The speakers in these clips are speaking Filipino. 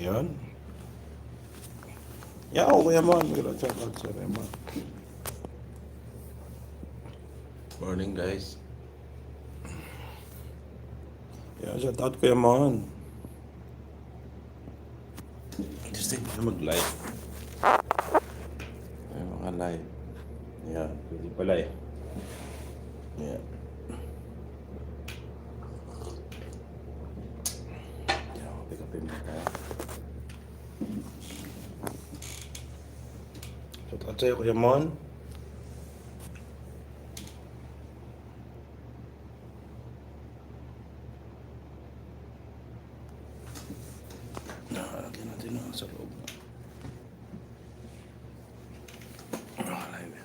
Yan. Yan, Kuya Mon. Shout out sa Kuya Mon. Morning, guys. Yan, shout out Kuya Mon. Gusto ko na mag-live. Ay, mga live. Yan, pwede pala eh. Yan. Yan, pick up mo tayo. Shout out sa'yo, Kuya Mon. Lagyan natin sa loob. Live.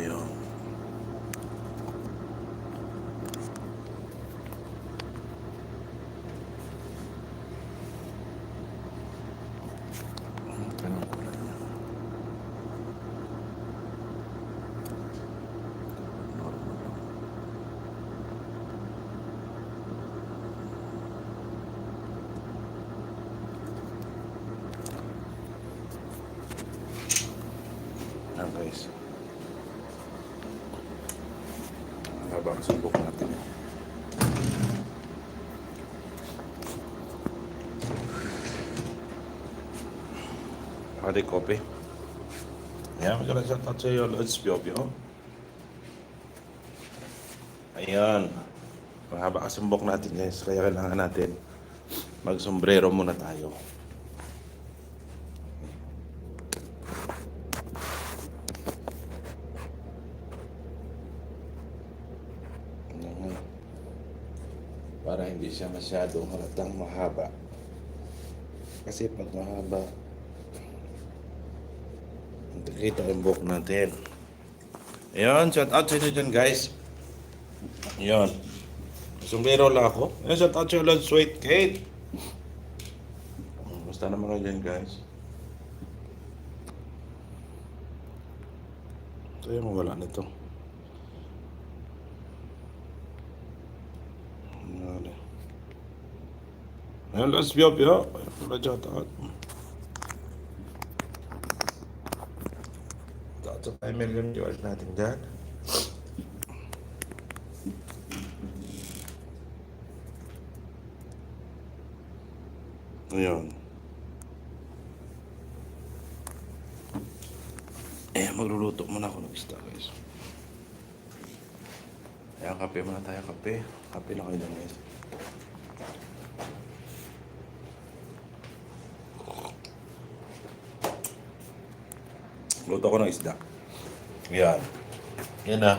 Ayun. Anong kulay niya? Normal lang. Ayan guys. Habang subok natin. Pati kopi. Ayan, magkala shout out sa iyo, Lods Piopio. Ayan. Mahaba kasumbok natin guys, kaya kailangan natin magsombrero muna tayo. Ayan. Para hindi siya masyadong halatang mahaba. Kasi pag mahaba, kita yung buhok natin. Ayan, shout out sa inyo dyan guys. Ayan. Sombrero lang ako. Ayan, shout out sa inyo, Sweet Kate. Basta naman kayo dyan guys. Ito yung wala nito. Ayan, let's be up, yo. Wala shout out. Shout out sa 5 million viewers natin dyan. Ayan. Magluluto muna ako ng isda guys. Ayan, kape muna tayo, kape. Kape na kayo dyan guys. Luto ko ng isda. Ayan. Yan na.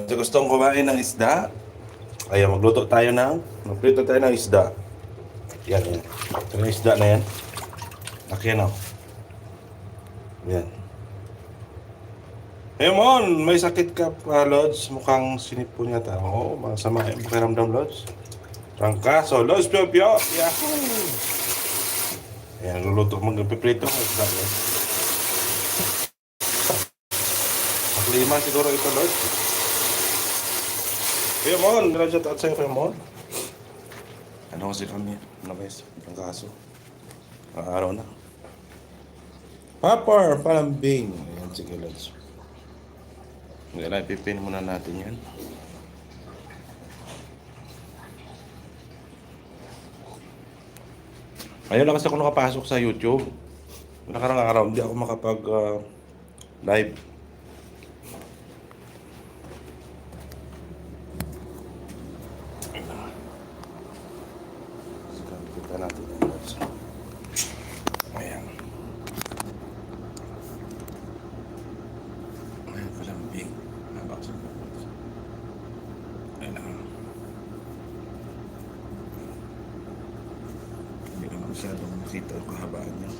Sa gustong kumain ng isda, ayan, magprito tayo ng isda. Yan, yan. Ito yung isda na yan. Laki na. Yan. Hey mon, may sakit ka pa, Lods. Mukhang sinipo niya ta. Oo, masama yung pakiramdam, Lods. Trangkaso, Lods, pio-pio. Yahoo! Ayan, luluto, magpiprito ng isda, guys. Lima siguro ito, Lods. Hey mon, niladyat at sa'yo, hey mon. Ano kasi kami, guys, ang kaso. Ang araw na. Papar, palambing. Ayan, sige, Lods. Ngayon, ipipin muna natin yan. Ayun lang kasi ako nakapasok sa YouTube. Nakarang araw, hindi ako makapag live. Kita natin yan. Ayan. Ayan, palambing. Nabaksan ko. Ayan lang. Hindi naman masyadong makita yung kahabaan niya.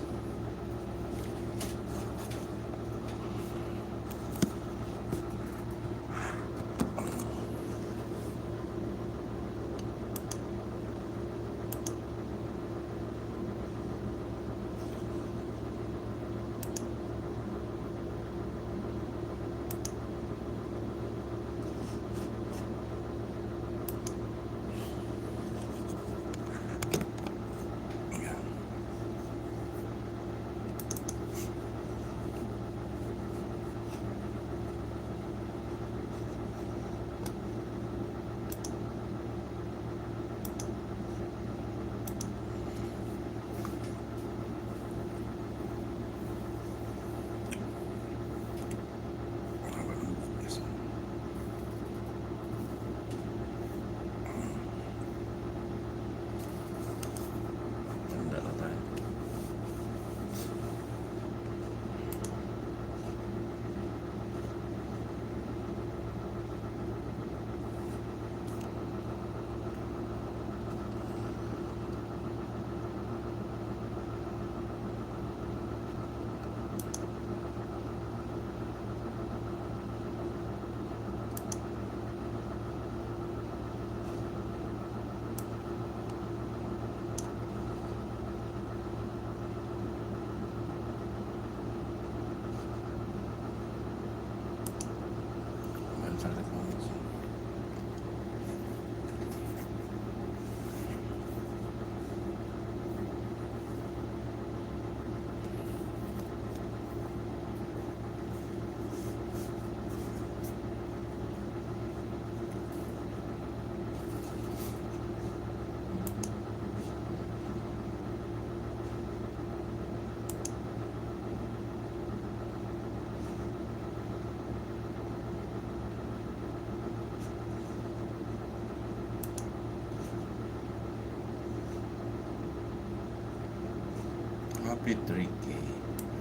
Mahigpit 3K.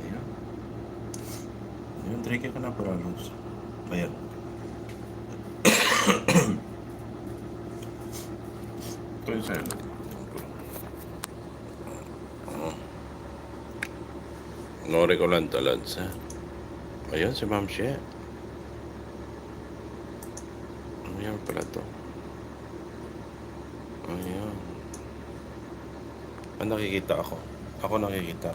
Ayan. Ayan, 3K ka na para Lods. Ayan. Ito yung sa'yo. Nori ko lang talad sa. Ayun, si Ma'am Shea. Ayan pala to. Ayan. Nakikita ako. Ako nakikita.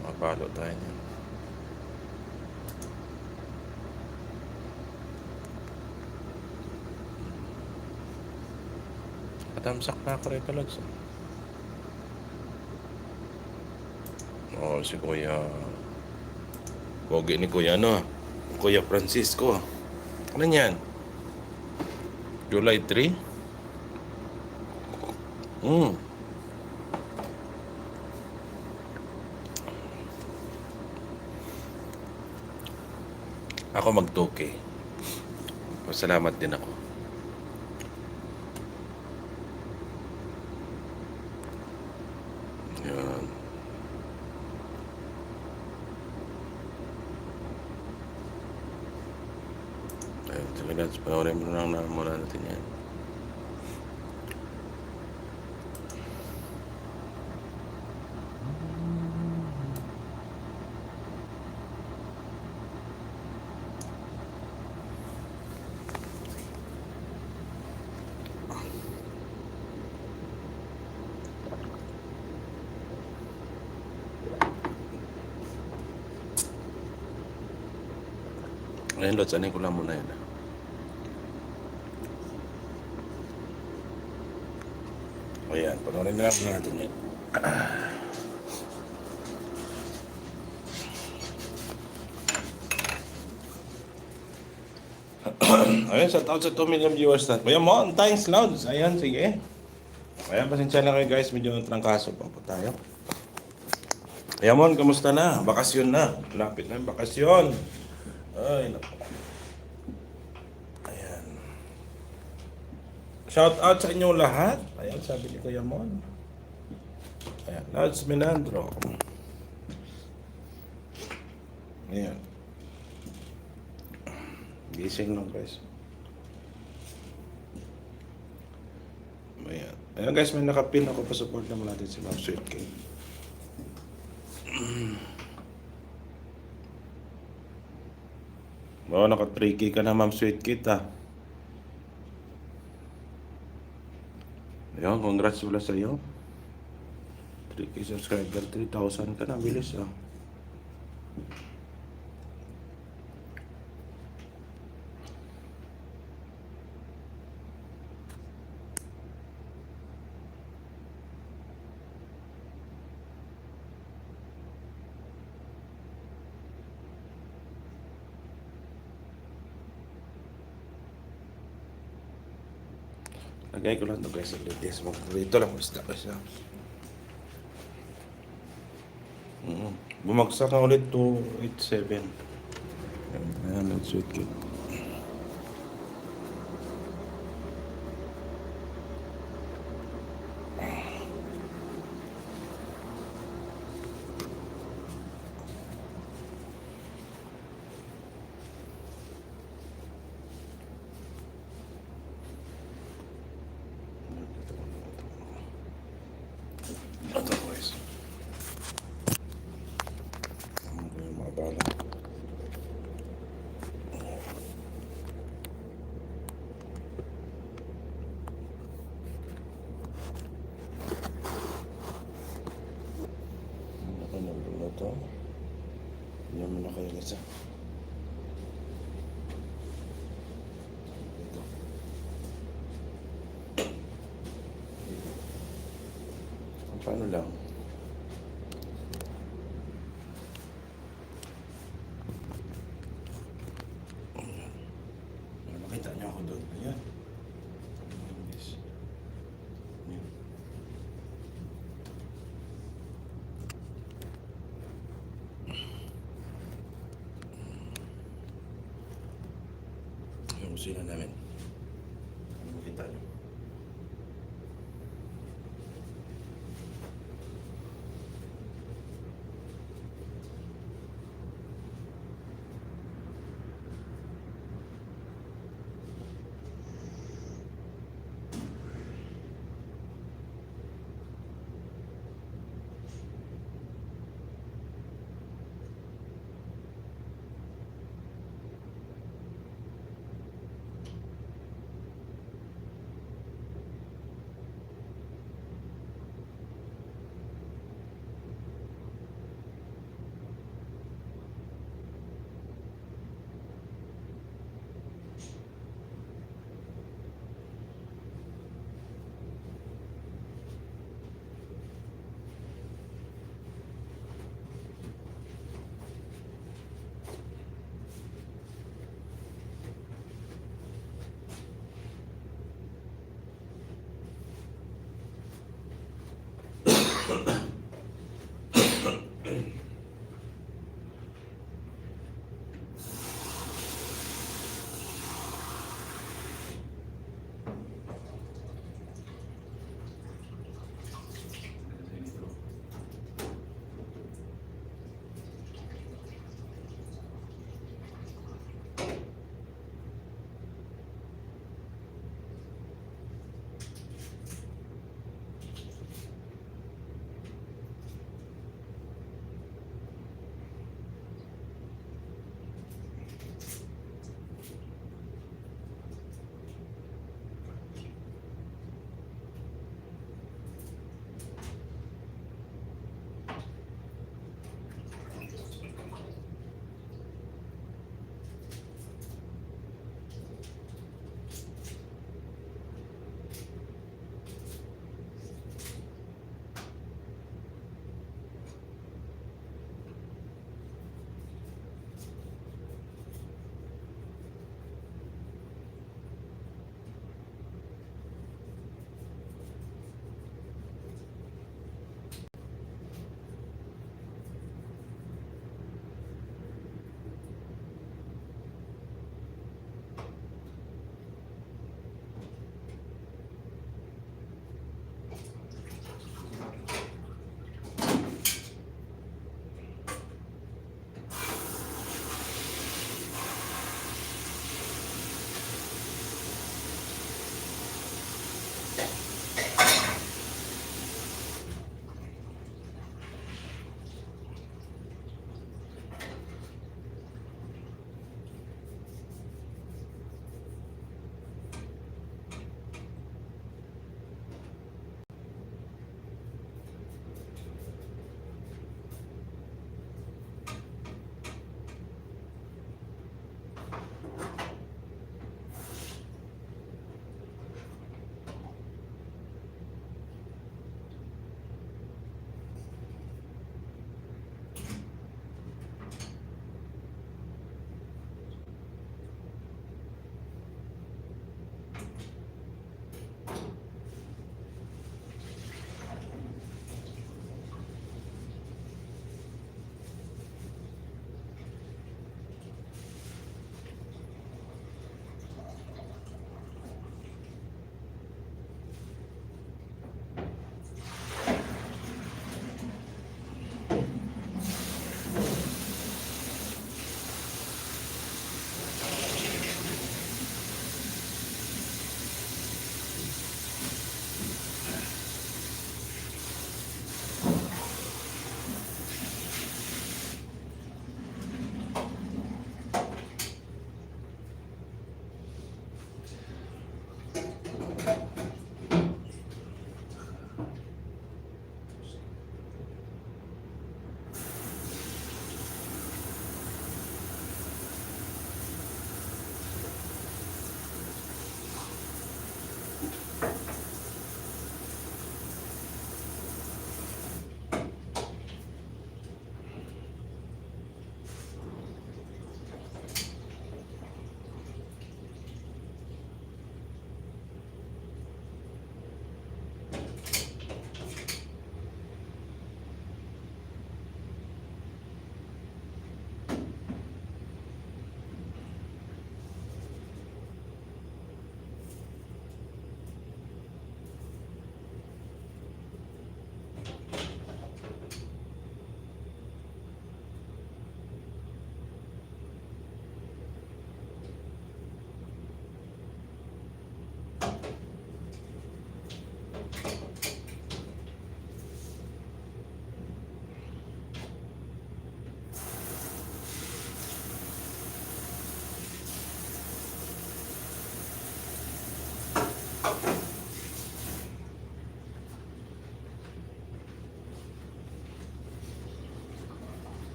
Mapalo tayo niyan. Katamsak na ako rin talad sa. Oh, si Kuya. Pogi ni Kuya, ano? Kuya Francisco. Ano yan? July 3? Ako mag-2K. Pasalamat din ako. Yan. Ayun, sige lads, panoorin mo lang na muna natin yan. Ayun, lods, anin ko lang muna yun. Ayan, panoorin na lang muna natin yan. Ayan, shout out sa 2 million viewers na. Ayan mo, thanks lods. Ayan, sige. Ayan, pasensya na kayo guys. Medyo trangkaso pa po tayo. Ayan mo, kamusta na? Bakasyon na. Lapit na yung bakasyon. Ay, naku. Ayan. Shout out sa inyong lahat. Ayan, sabi ni Kuya Mon. Ayan, Lods Menandro. Ayan. Gising lang guys. Ayan. Ayan guys, may nakapin ako pa support naman natin si Ma'am Sweet King. Oo, naka-3K ka na Ma'am Sweet Kit ah. Ayan, congrats pala sa iyo. 3K subscriber, 3,000 ka na, bilis ah. Lagay ko lang ito guys sa litis. Dito lang basta guys na. Bumagsak na ulit 287. Ayan, let's sweet kit. Ito guys. Ano ko yung mga bala. Ano na na ito? Yan mo na kayo guys ah. Paano lang? Ayan. Makita niyo ako doon. Ayan. Ayan, guys. Ayan. Yung kusina namin. Makita niyo.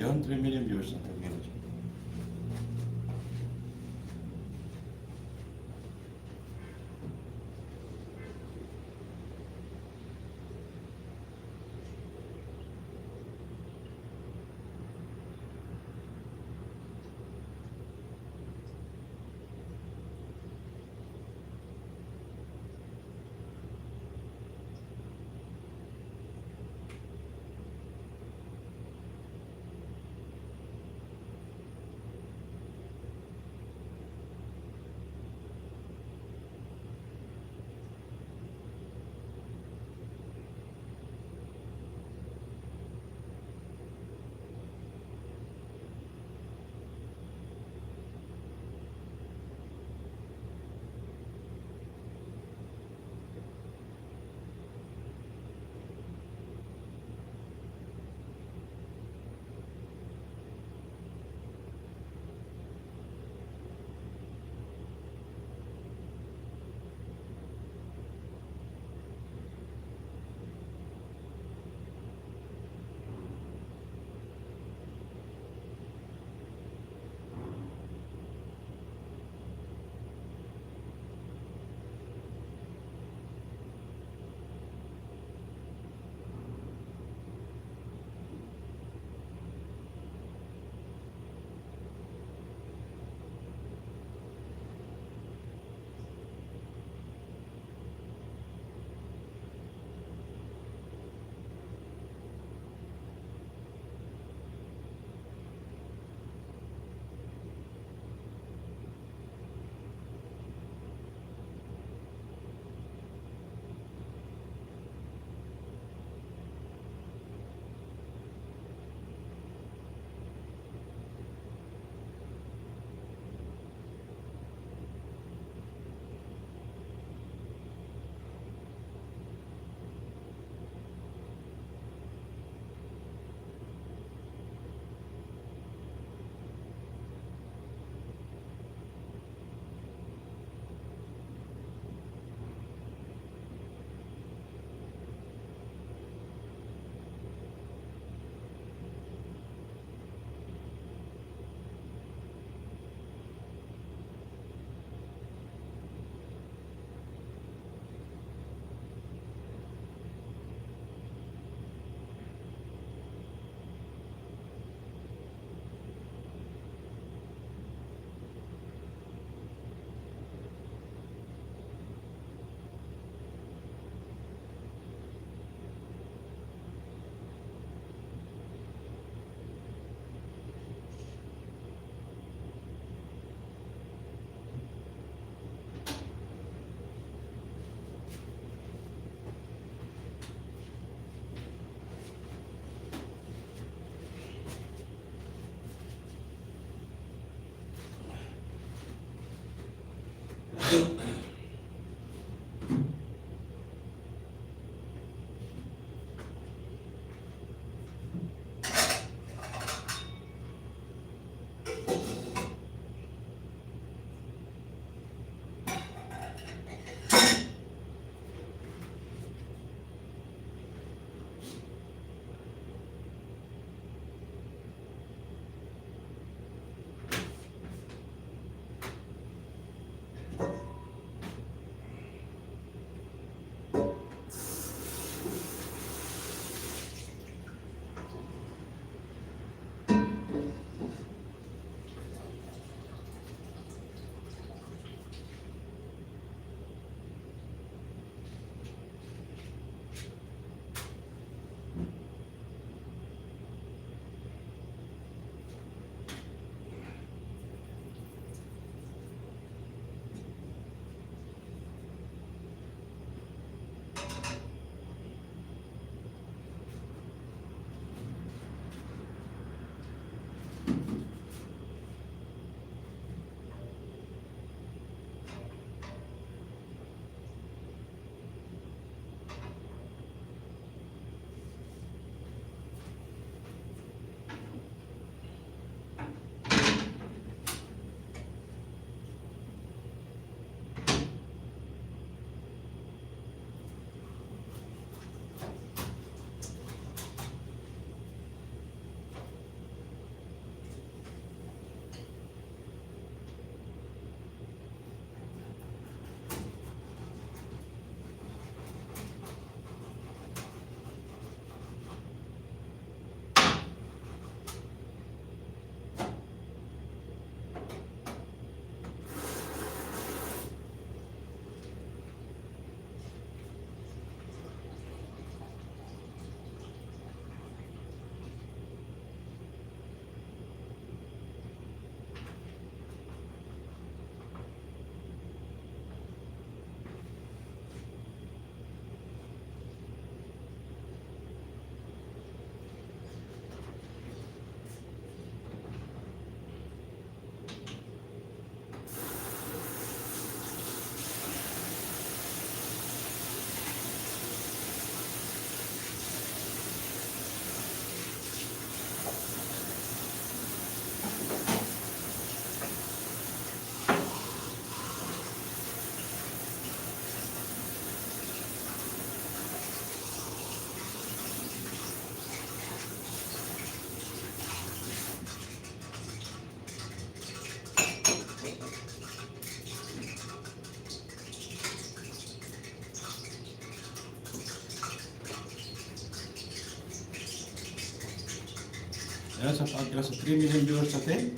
Yun, 3 million viewers na talaga. Ayan, sa pagkira sa 3 million viewers natin.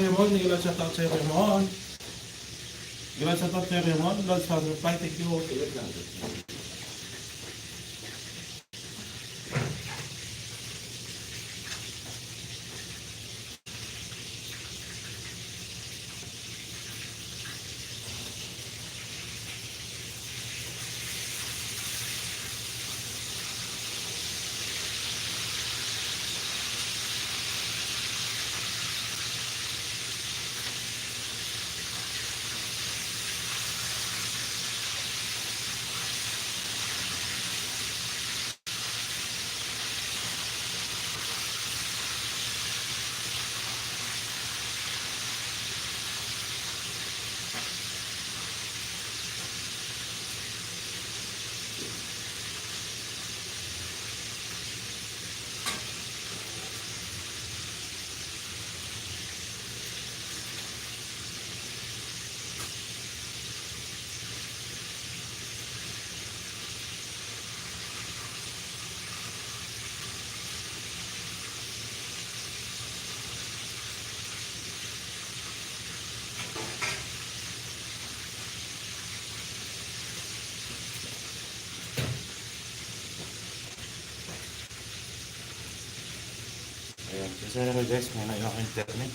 Kuya Mon. Nagila shoutout sa'yo, Kuya Mon. Nagila shoutout sa'yo, Kuya Mon. Lord sa reply. Thank you. Ayan, sasara ko guys, muna yung internet.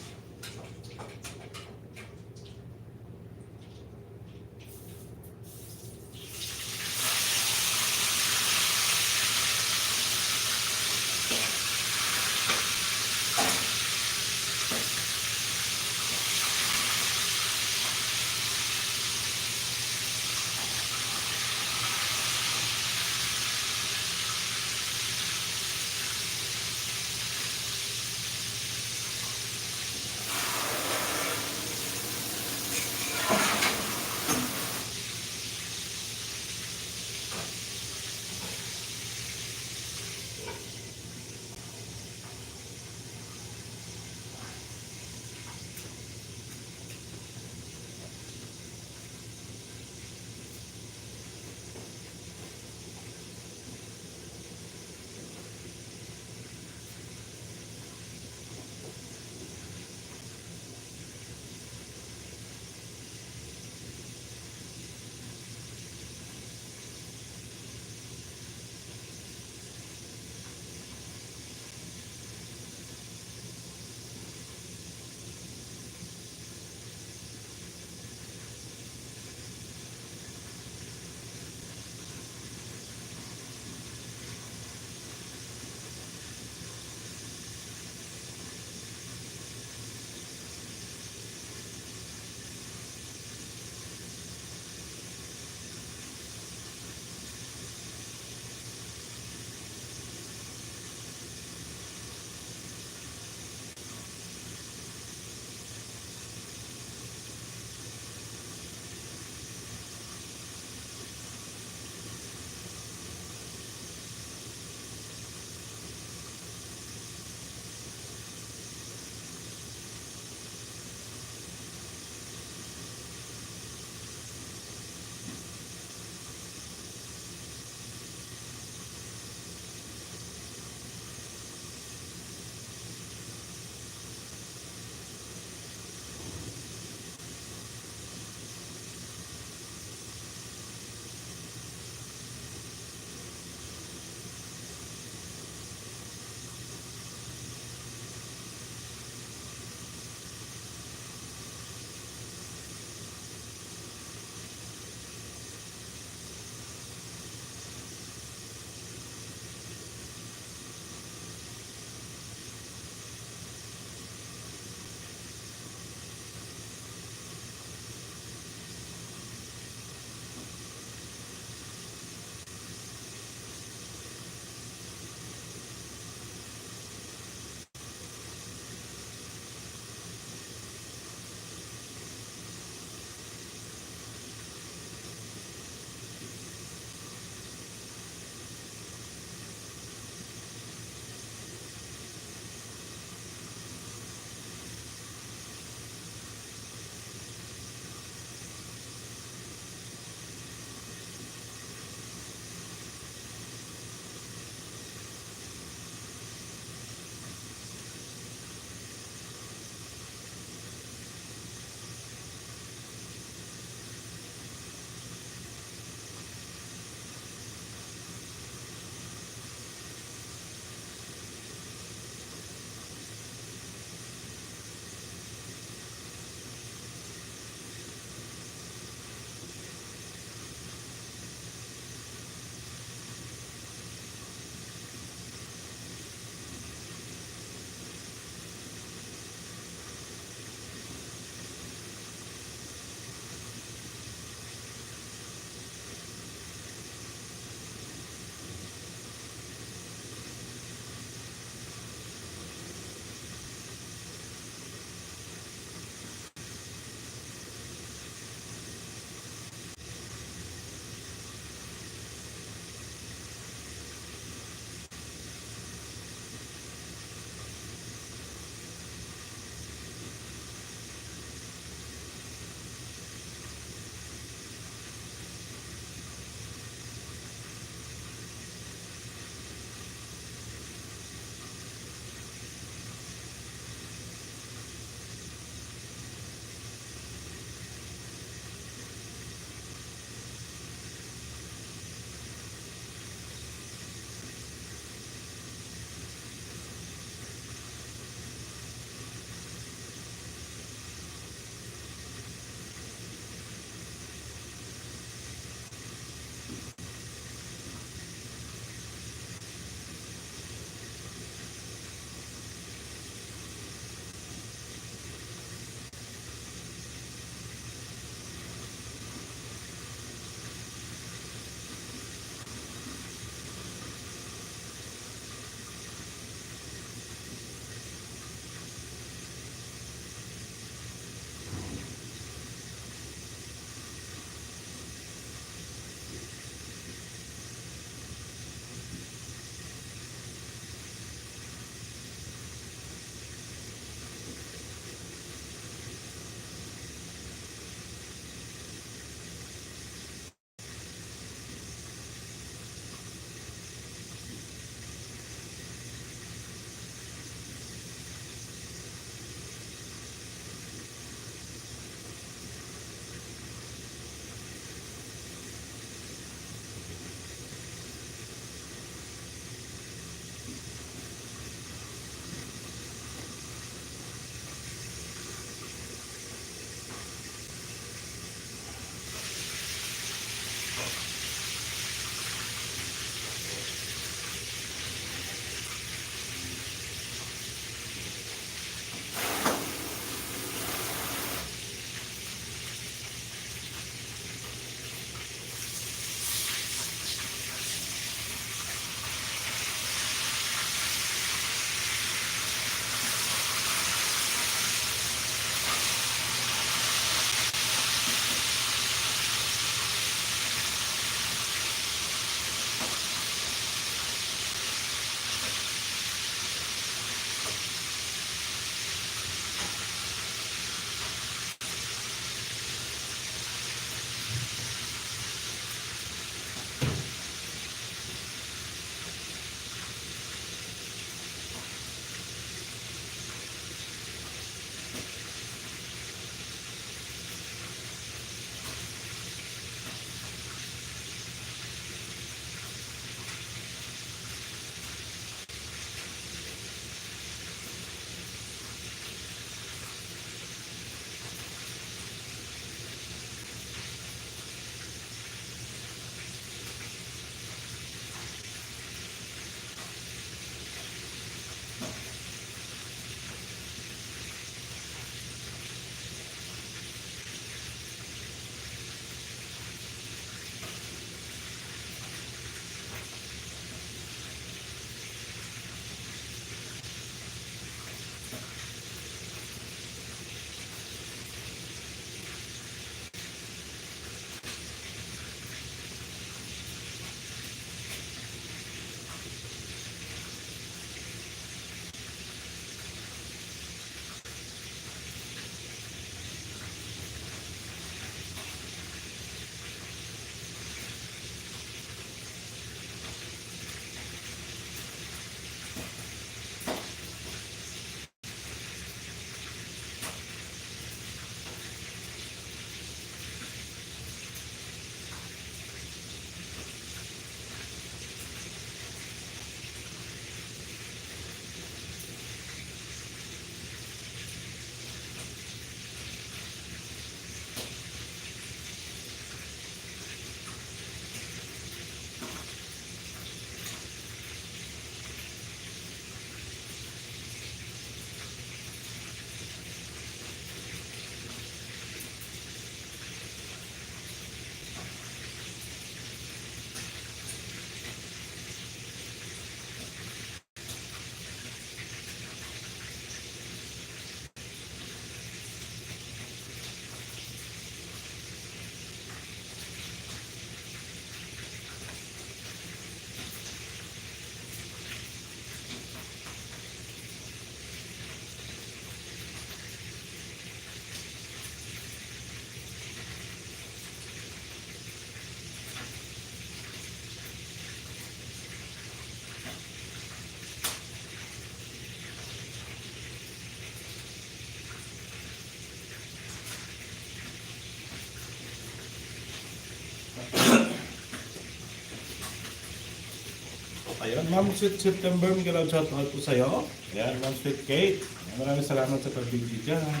Ayun, Ma'am Sweet September, may galaw shoutout po sa'yo. Ayan, Ma'am Sweet Kate. Maraming salamat sa pagbibigay dyan.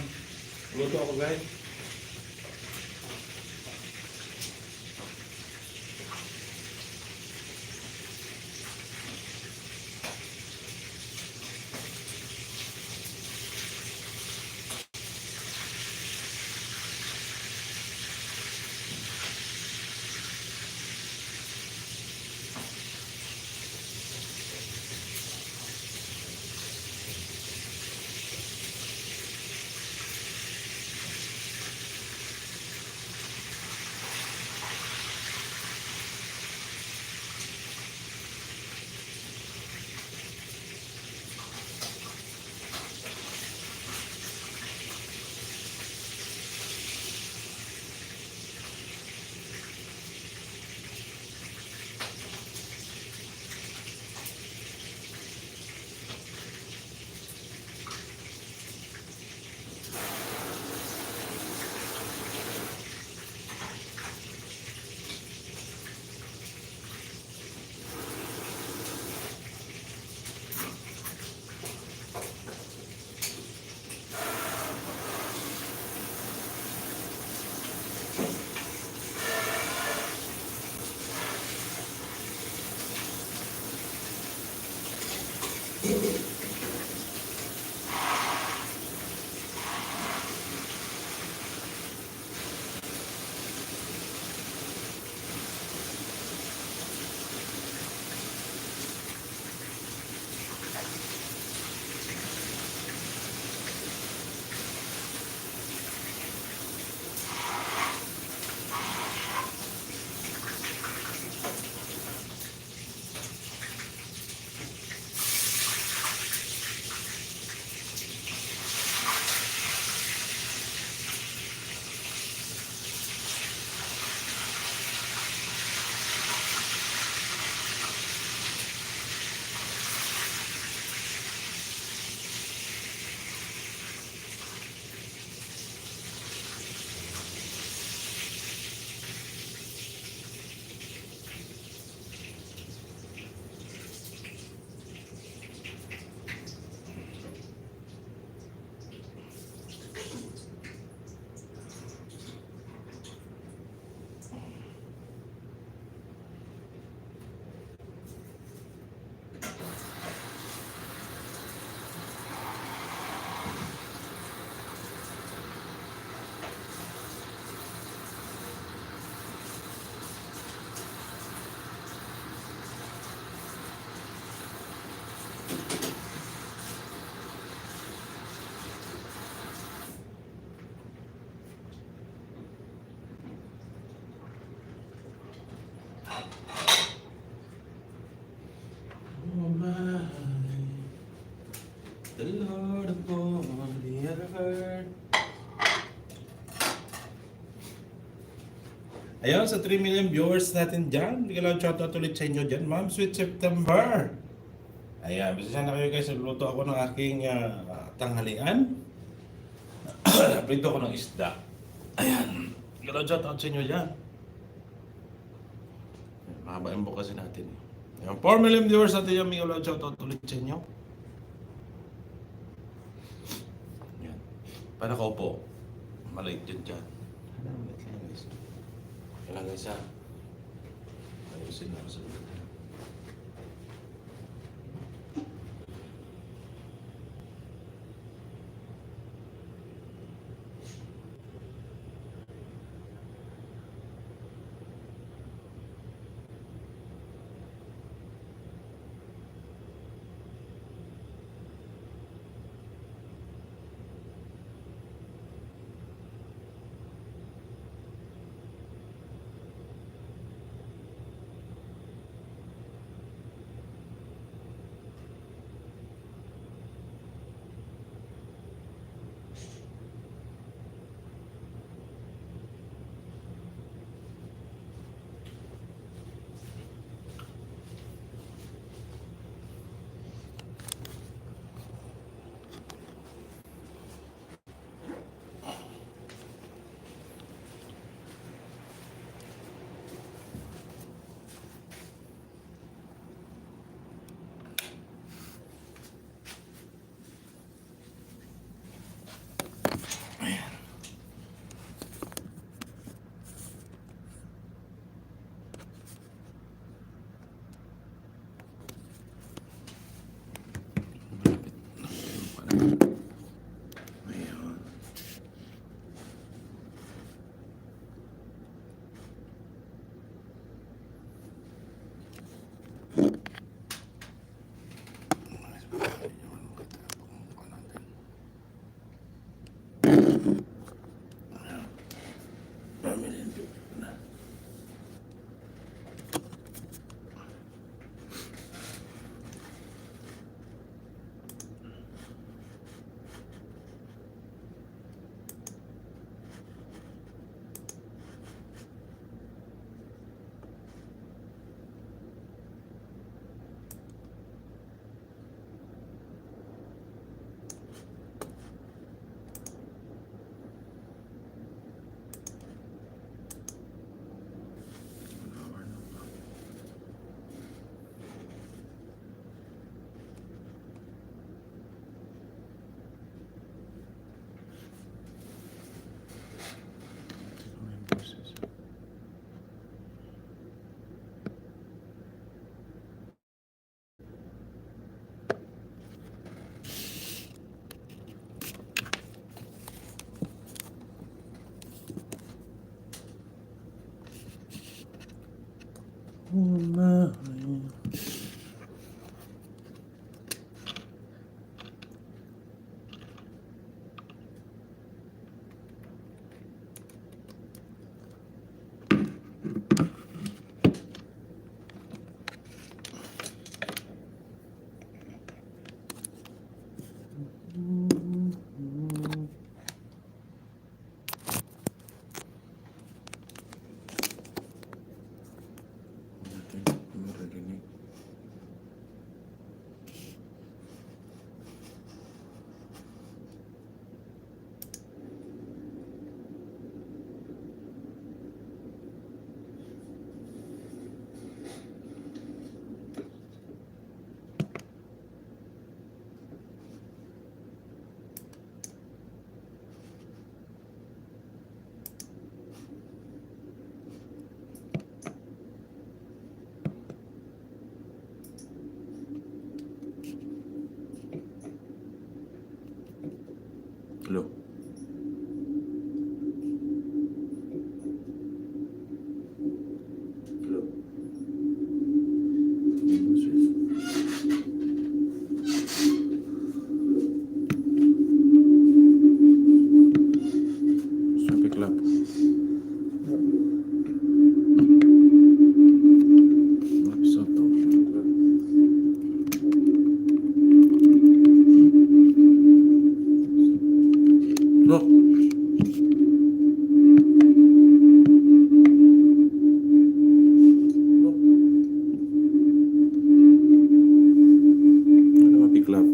Luto ako guys. Oh my, the Lord upon the earth. Ayun, sa 3 million viewers natin dyan, biglang shoutout ulit sa inyo dyan, Ma'am Sweet September. Ayan, bisa na kayo guys, luto ako ng aking tanghalian. Prito ko ng isda. Ayan, biglang shoutout sa inyo dyan. Mahaba yung bukas natin. Ayan, 4 million viewers natin yan, biglang shoutout ulit sa inyo. Ayan, para ko po, maliit yun dyan. Kailangan guys ha. Ayusin na sa lugar. Ayan. Maririnig. Hello. Hello. Sabi club. Episode to. No. Ano mapiklap?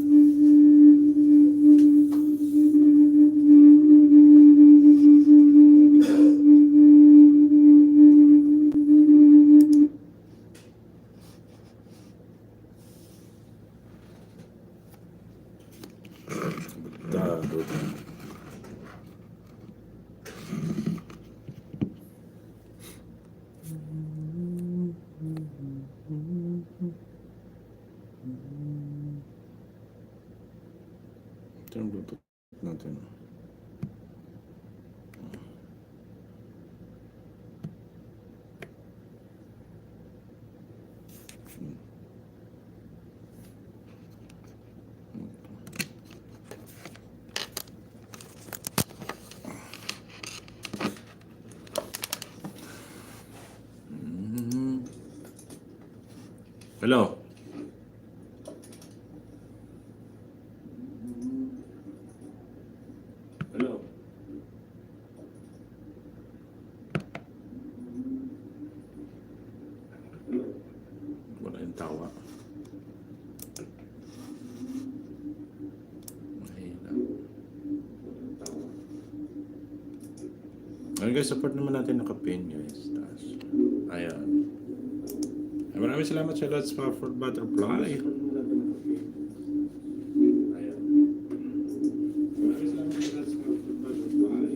Tado. Ito yung Bluetooth natin. Hello. Hello. Wala yung tawa. Mahina. Ayun guys, support naman natin naka-pin guys. Taas. Ayan. Ay, maraming salamat sa Lots for Butterfly. Ayan. Maraming salamat sa Lots for Butterfly.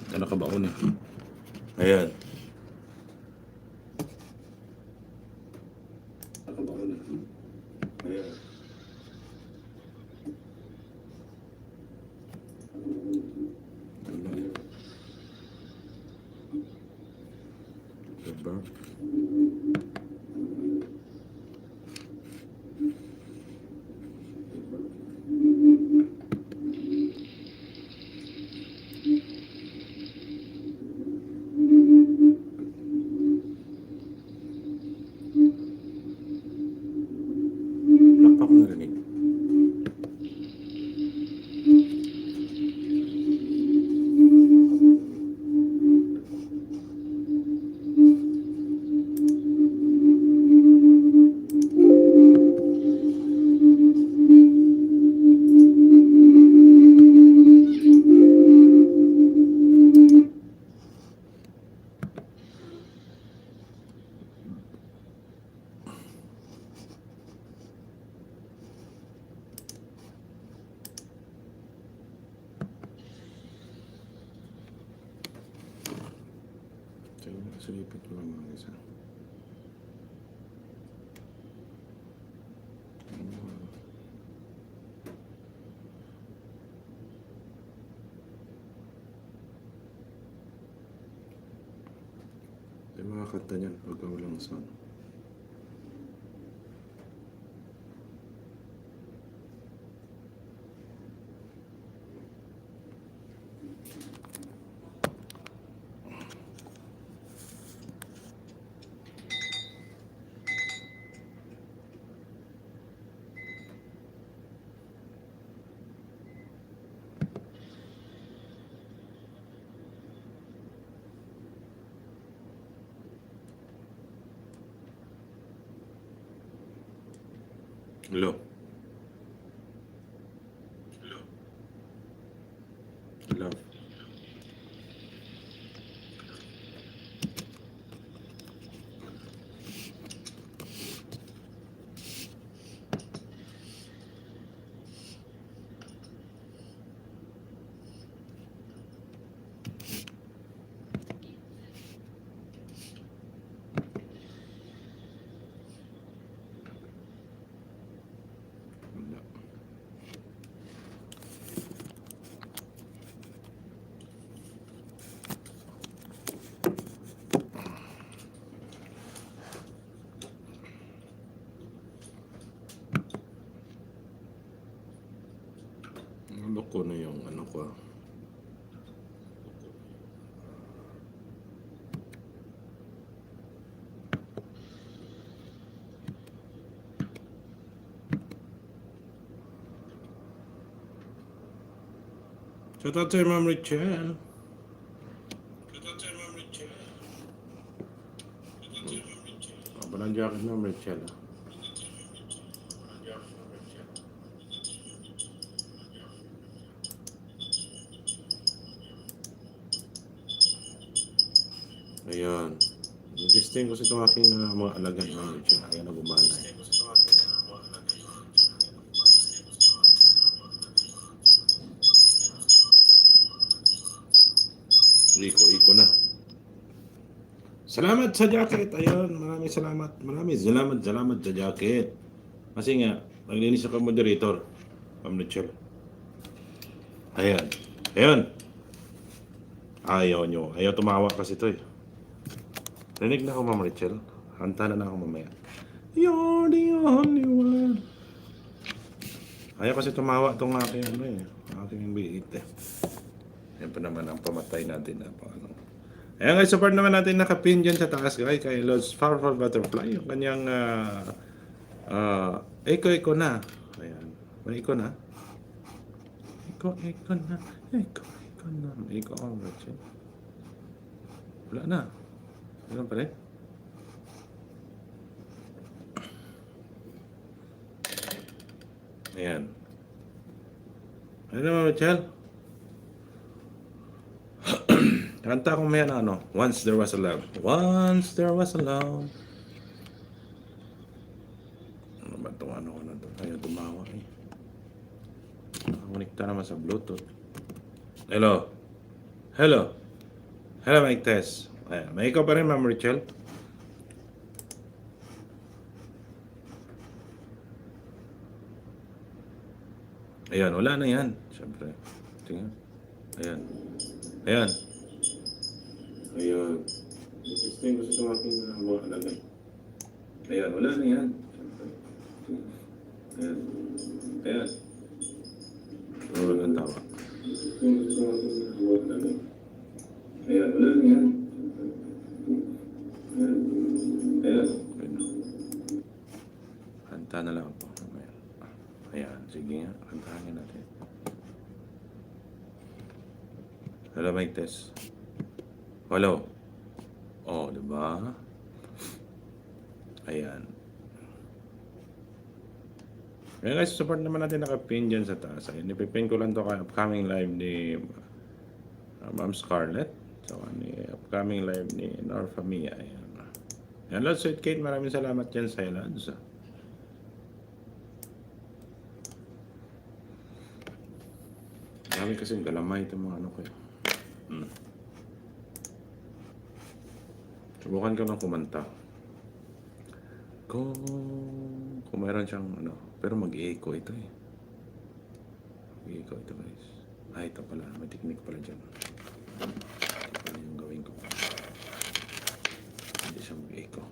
Ano ka baon eh? Ayan. Nakabaon eh. Ayan. Ano? Diba? Wala pa akong narinig. Silipin ko lang mga isa. Ito yung mga kanta niyan pagka walang sound. Hello? Hello? Wala. Ano ko na yung ano ko. Shout out to Ma'am Richelle. Walang jacket Ma'am Richelle. Ayan. Testing ko sa itong aking mga alagan Ma'am Richelle. Ayan na gumana. Iko na. Salamat sa jacket. Ayun, maraming salamat. Salamat sa jacket. Kasi nga, naglinis ako moderator. Ma'am Richelle. Ayan. Ayan. Ayaw nyo. Ayaw tumawa kasi ito eh. Rinig na ako, Ma'am Richelle. Hanta na ako mamaya. You're the only one. Ayaw kasi tumawa itong aking ano eh. Aking biit eh. Yan pa naman ang pamatay natin na paano. Ayan guys, support naman natin nakapin dyan sa taas guys. Kay Lord's Powerful Butterfly. Yung kanyang Eko na. Ayan. May Eko na. Eko na. Eko na. Eko ako, Richelle. Wala na. Wala pa rin. Ayan. Ano naman, Richelle? Kanta akong may ano. Once there was a love. Once there was a love. Ano ba itong ano ko na ito? Ayaw tumawa eh. Nakakunikta naman sa Bluetooth. Hello? Hello? Hello, mic test. Ayan. May ikaw pa rin, Ma'am Rachel? Ayan, wala na yan. Siyempre. Tingnan. Ayan. Ayan. Ayan. Gusto yung gusto sa aking mga alagay. Ayan, wala na yan. Siyempre. Tingnan. Ayan. Ayan. Wala ang tawa. Gusto yung gusto sa aking mga alagay. Ayan, wala na yan. Ayan. Ayan. Ayan. Kanta na lang po. Ayan. Ayan. Sige nga. Kantahan natin. Hello, mic test. Hello. Oh, diba? Ayan. Ayan guys, support naman natin nakapin dyan sa taas. Ayan, ipipin ko lang to kay upcoming live ni Ma'am Scarlett. So, ni upcoming live ni Norfa Mia. Ayan. Ayan, Lord Sweet Kate, maraming salamat dyan sa Lods. Dami kasing galamay itong mga ano ko. Subukan ko ng kumanta. Kung mayroon siyang ano, pero mag-echo ito eh. Mag-echo ito guys. Ito pala, may technique pala dyan. Ito pala yung gawin ko. Hindi siya mag-echo.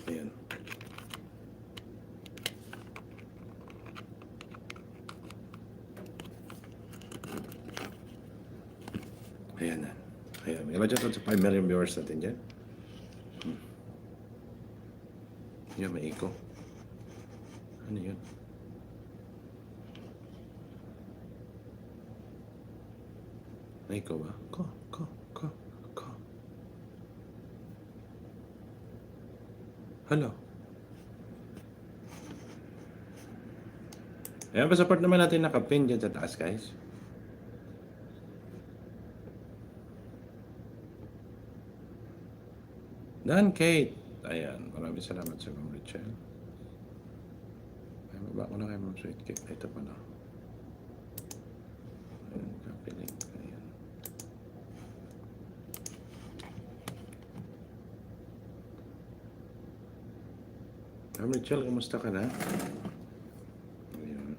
Ayan. Ayan na. Ayan. May budget sa 5 million viewers natin dyan. Yan, may echo. Ano yun? May echo ba? Ko. Hello. Ayan, pa-support naman natin nakapin dyan sa taas, guys. Dan Kate. Ayan, maraming salamat sa Ma'am Rachel. Ay, maba ko na kay Ma'am Sweet Kate. Ito pa na. Ayan, kapiling. Ayan. Ma'am Rachel, kumusta ka na? Ayan.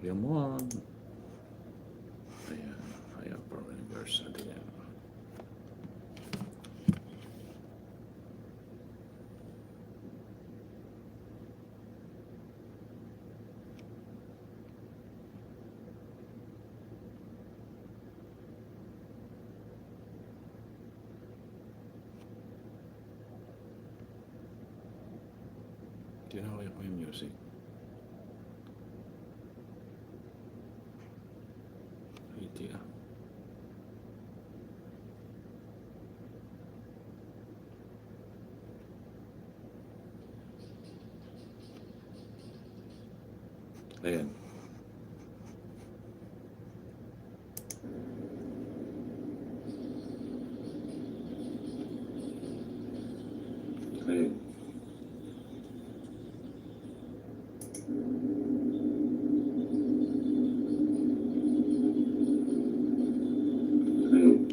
Yamon. Ayan. Ayan, probably verse natin yan. Tinawag ko yung music. Idea. Ayan. Ayan. Ayan.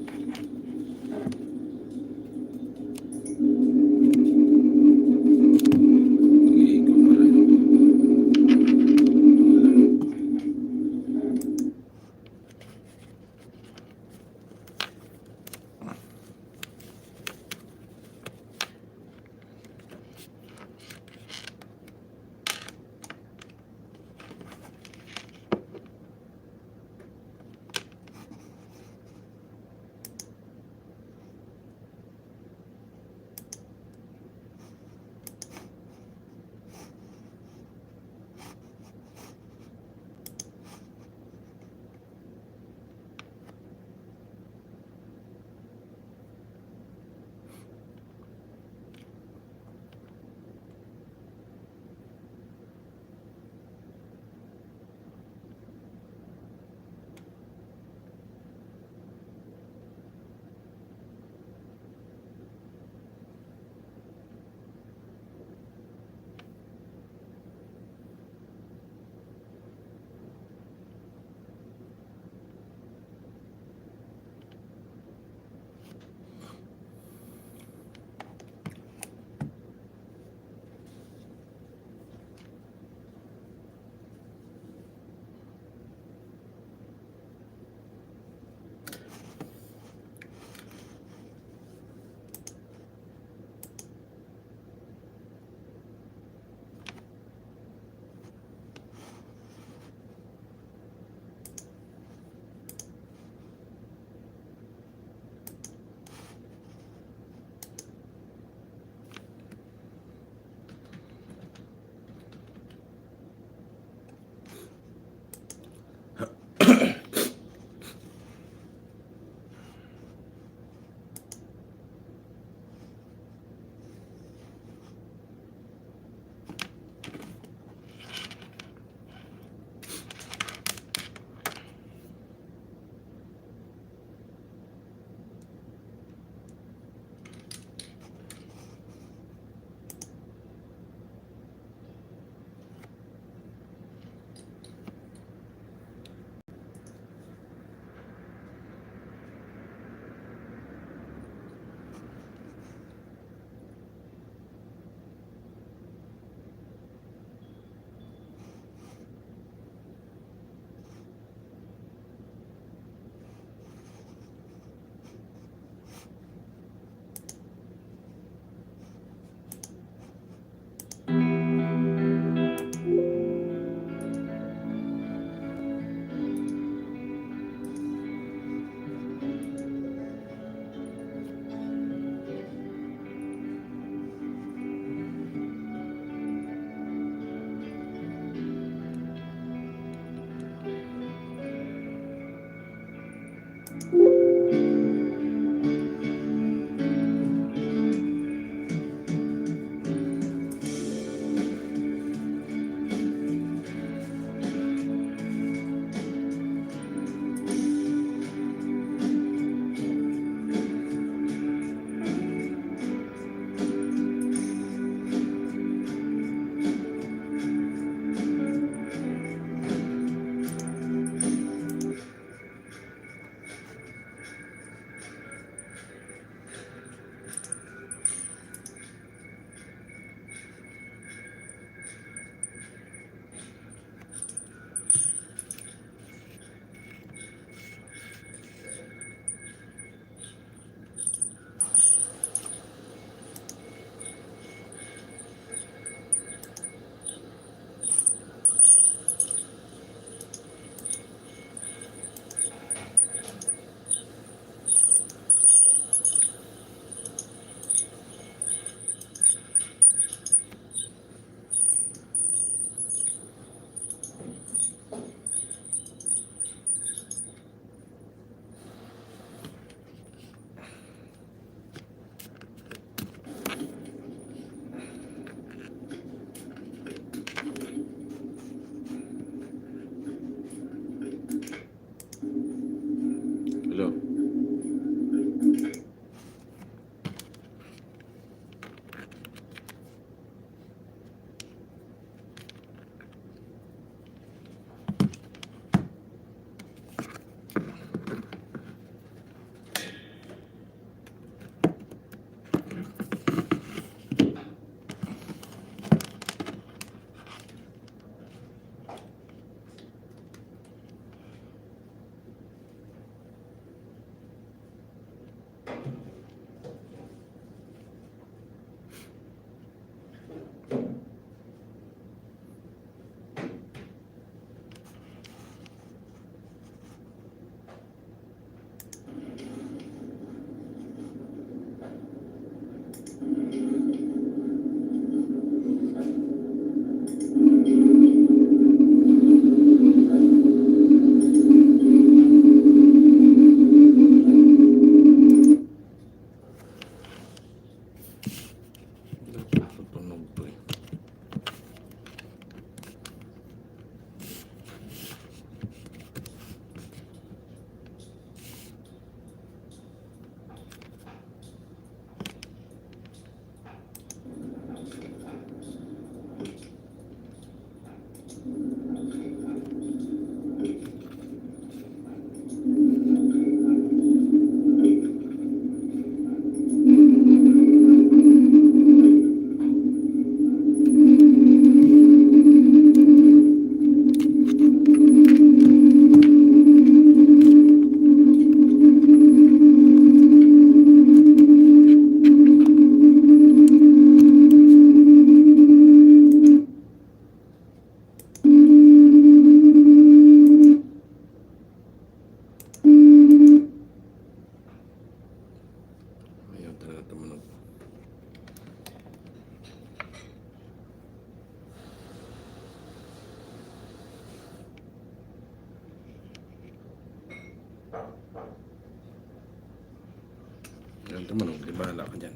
bahala ka dyan.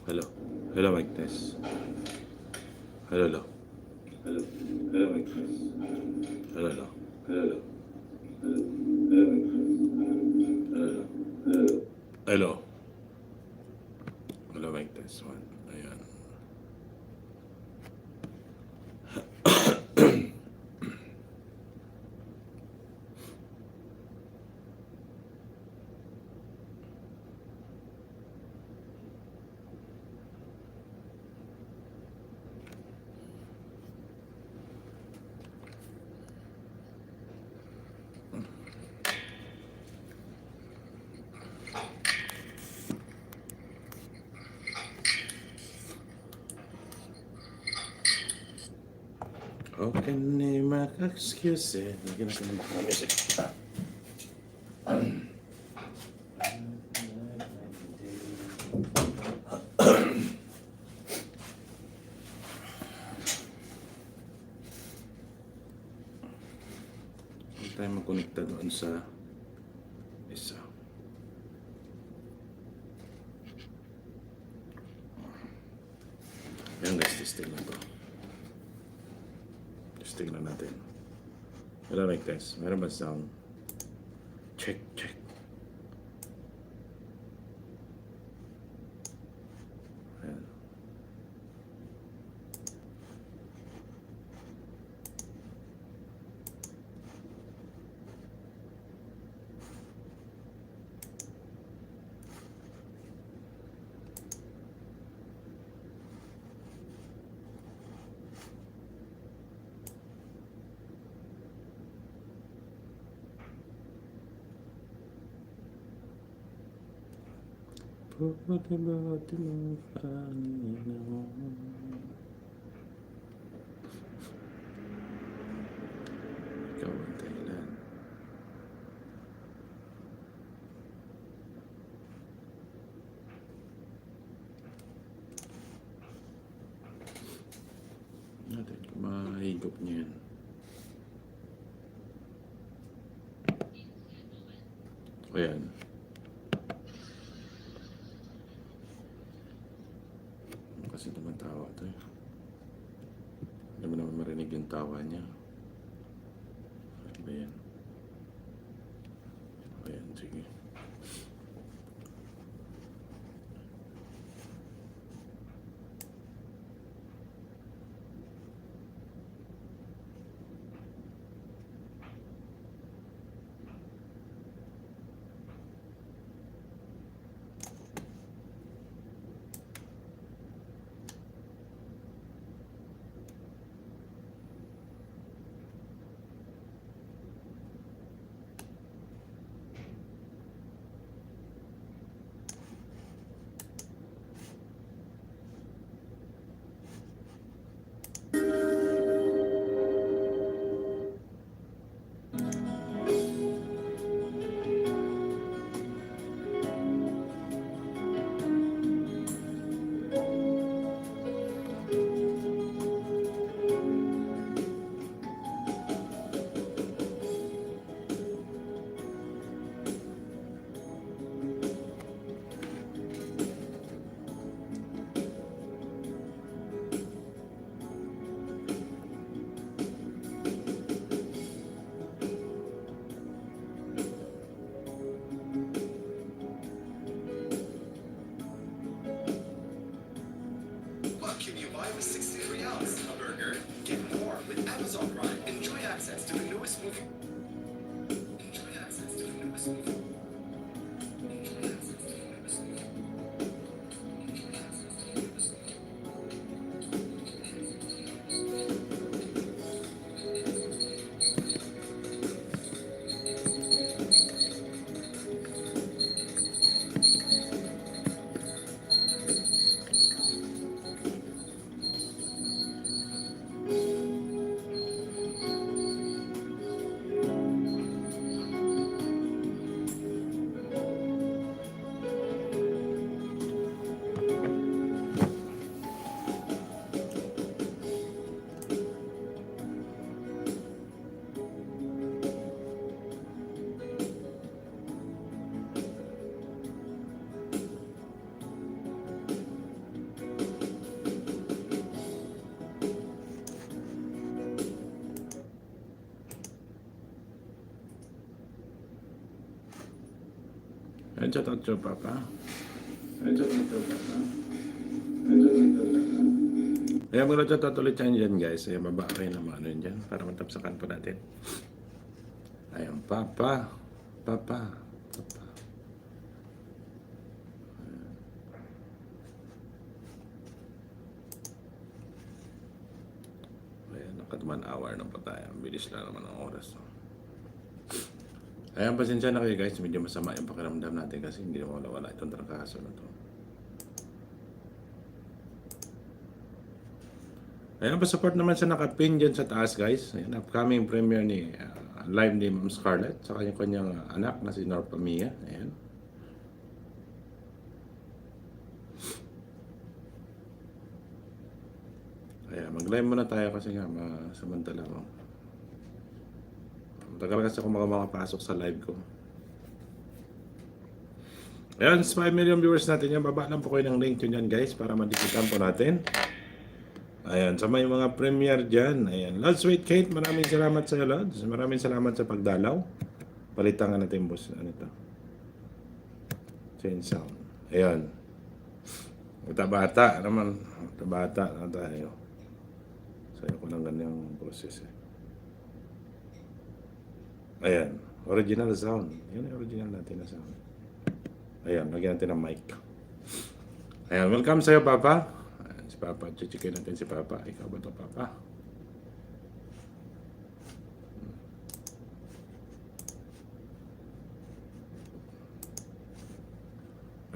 Hello. Hello, Mike Tess. Hello, hello. Hello. Hello, Mike Tess. Hello, hello. Hello, hello. Hello. Hello, Mike Tess. Hello, hello. Hello. Hello. Hello, Mike Tess. One. Ayan. Okay, maka-excuse eh. Lagyan natin ng mga music. Hindi tayo makonekta doon sa isa. Ayan guys, testing na to. Testing na natin. Wala like test. Meron ba sound? Check, check. Ayan. Puti mo Panginoon. Ikaw ang dahilan. Natin kung mahigop niya yan. Ayan. Kasi tumatawa ito eh. Hindi mo naman marinig yung tawa niya. Ano ba yan? Ayan, sige. Ayan, shout out to Papa. Ayan, mag-shout out ulit yan dyan, guys. Ayan, baba kayo ng mga ano yun dyan para matapsakan pa natin. Ayan, Papa. Papa. Papa. Ayan, naka-1 hour na pa tayo. Ang bilis na naman ang oras. No? Ayan, pasensya na kayo guys. Medyo masama yung pakiramdam natin kasi hindi na wala itong trangkaso na to. Ayan, pa-support naman sa naka-pin dyan sa taas guys. Ayan, upcoming premiere ni live ni Ma'am Scarlett. Saka yung kanyang anak na si Norpa Mia. Ayan. Ayan, mag-live muna tayo kasi nga samantala mo. Tagal kasi ako makapasok sa live ko. Ayan, 5 million viewers natin yan. Baba lang po kayo ng link yun yan guys para madikitan po natin. Ayan, sa may mga premiere dyan. Ayan, Lods Wait Kate, maraming salamat sa iyo Lods. Maraming salamat sa pagdalaw. Palitan nga natin boss. Ano ito? Change sound. Ayan. Bata naman. Bata na tayo. Sayo ko lang ganyang process eh. Ayan, original sound. Yan yung original natin na sound. Ayan, lagyan natin ng mic. Ayan, welcome sa'yo, Papa. Ayan, si Papa. Chichikin natin si Papa. Ikaw ba ito, Papa?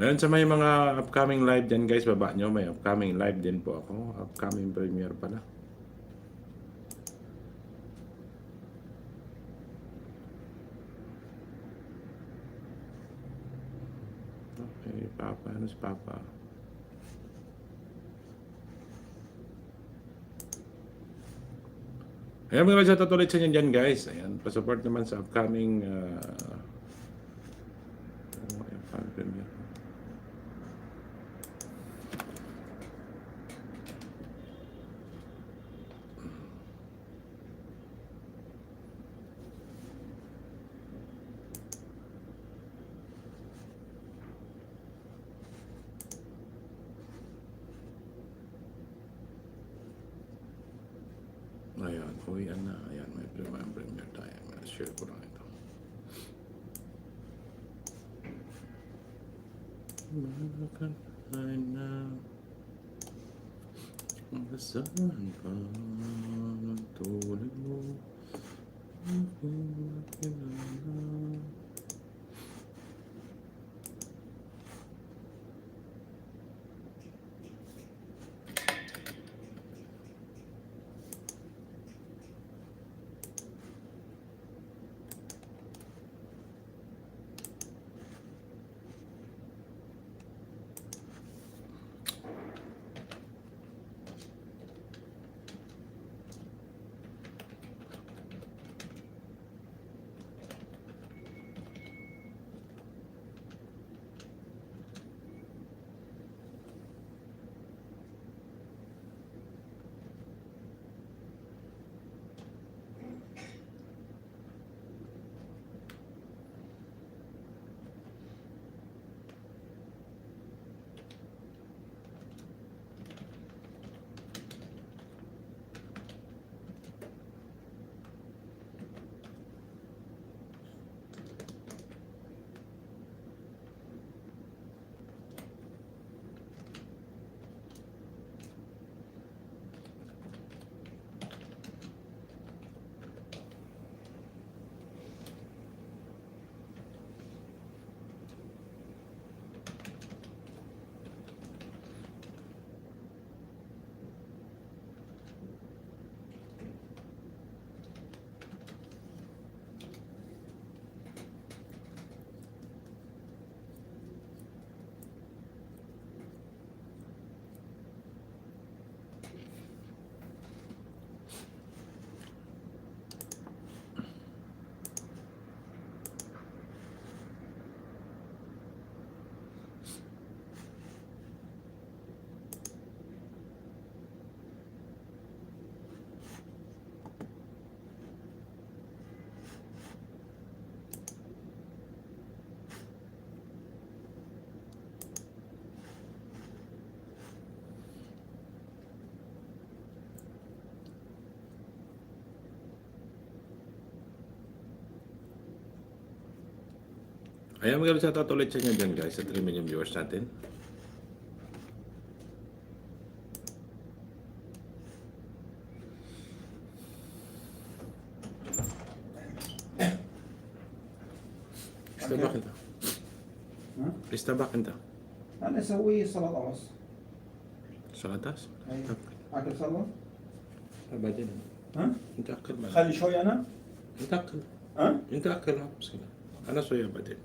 Ayan, sa may mga upcoming live din, guys, baba nyo. May upcoming live din po ako. Upcoming premiere pala. Okay, Papa. Ano si Papa? Ayan, mga shoutout ulit sa inyo dyan, guys. Ayan, pa-support naman sa upcoming premiere. Ayan, uwian na. Ayan, may premiere tayo. Share ko lang ito. Makakain na saan pa ng tulad mo ako nakilala. Ayan, magandang shoutout ulit sa inyo dyan guys, sa 3 million viewers natin. Istabak kita. ها؟ Istabak kita. انا اسوي سلطه بس. Sa atas? أيوة. اكل سلطه؟ بعدين ها؟ انت اكل معنا. خلي شوي انا؟ انت اكل. ها؟ انت اكل بس كده. انا شويه بعدين.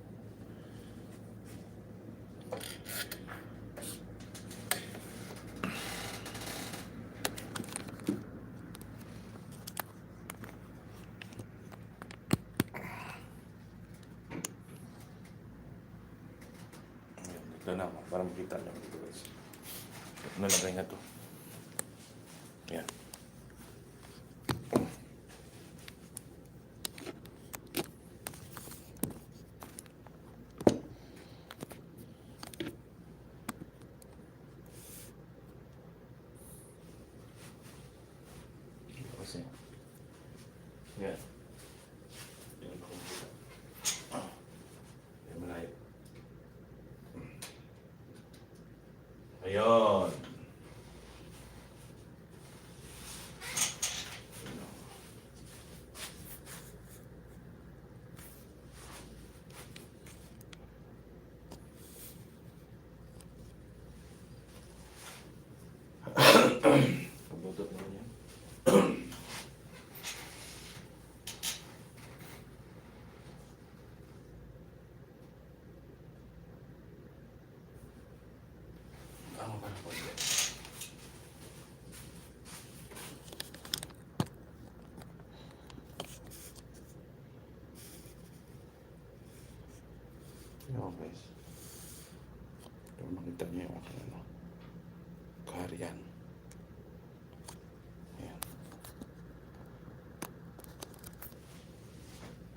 Ito na ako, para makita nyo dito guys. Nalagay nga to. Yan. Kasi. Yan. Yan ako makita. Yan malayo. Ayun. Pabutot mo yan. Ano ba na po yan? Yo guys. Ito makita niyo yung aking ano. Kaharian. Ayan.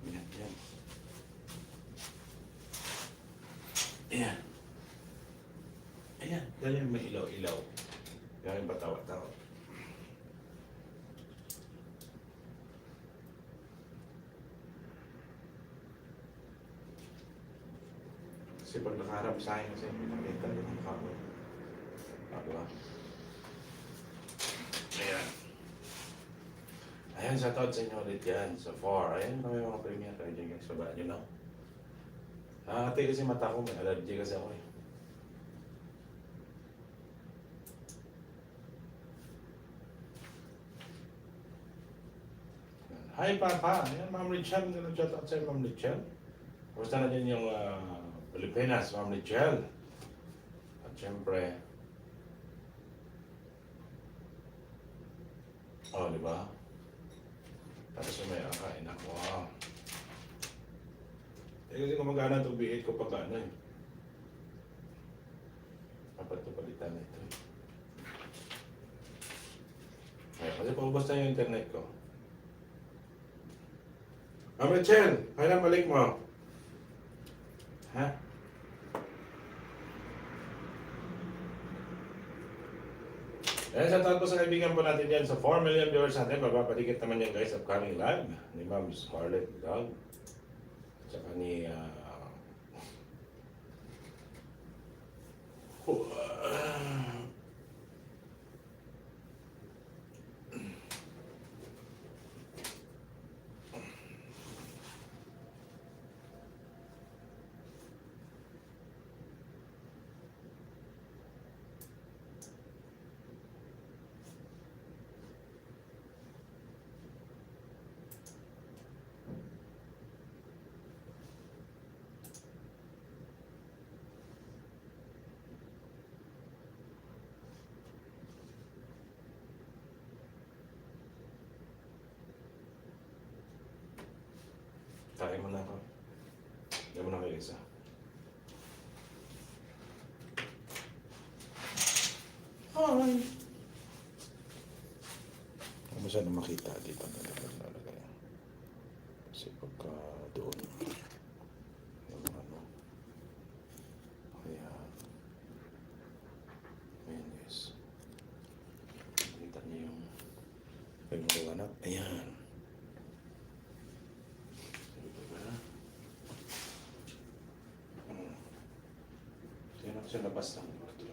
Ayan, ayan. Ayan. Ayan. Dahil may ilaw-ilaw. Kaya yung batawa-tawa. Kasi pag nakaharap sa akin kasi nakita din ang mukha ko. Diba? Ayan. Ayan, shoutout sa inyo ulit yan. Sa 4. Ayan, may mga premiere kayo dyan guys. Sabaan nyo na. Nakakati kasi mata ko. May allergy kasi ako eh. Hi Papa! Ayan, Ma'am Richelle. Shoutout sa Ma'am Richelle. Kumusta na din yung Pilipinas, Ma'am Richelle? At syempre, oh, di ba? Tapos may akain ako. Eh, kasi gumagana itong B8 ko pag ano eh. Dapat ito palitan na ito eh. Kaya, kasi paubos na yung internet ko. Ma'am Richelle, kailan balik mo? Ha? Eh, sa po sa kaibigan po natin yan, sa 4 million viewers natin, mapapadikit naman yan guys, upcoming live ni Ma'am Scarlett Dog. Tsaka ni, kain mo na ako. Diyan mo na kayo isa. Hi! Ano siya na makita dito nalalagay. Kasi pagka doon, yung ano, ayan. Ayan guys. Nakita niyo yung maliwanag. Ayan. Dito ba? Sa labas ng kwarto.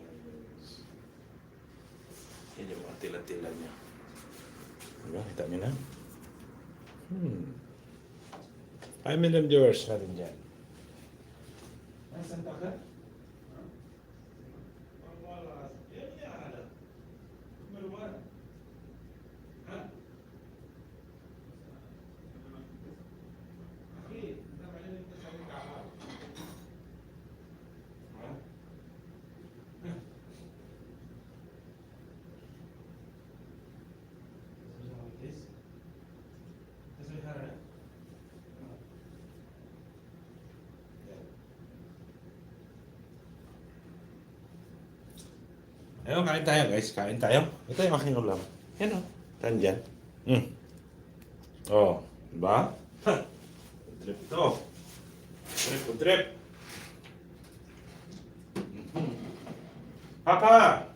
Yan yung mga tila-tila niya. Diba? Kita niyo na? 5 million viewers natin dyan. Nasaan ka? Ayun, kain tayo guys. Kain tayo. Ito yung aking ulam. Yan o. Saan dyan? Oh, diba? Ha! Trip ito. Trip. Papa!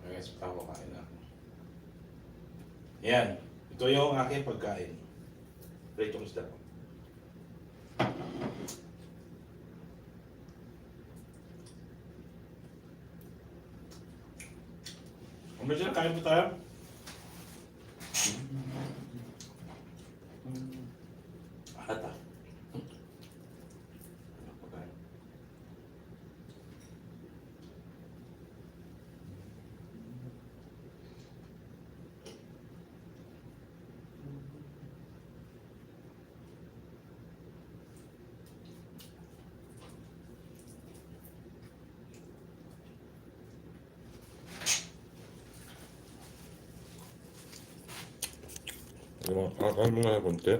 Okay, guys, ako kain na. Yan. Ito yung aking pagkain. Pritong isda ko. Medyo kain po tayo. Hata. Ano mo nga konti?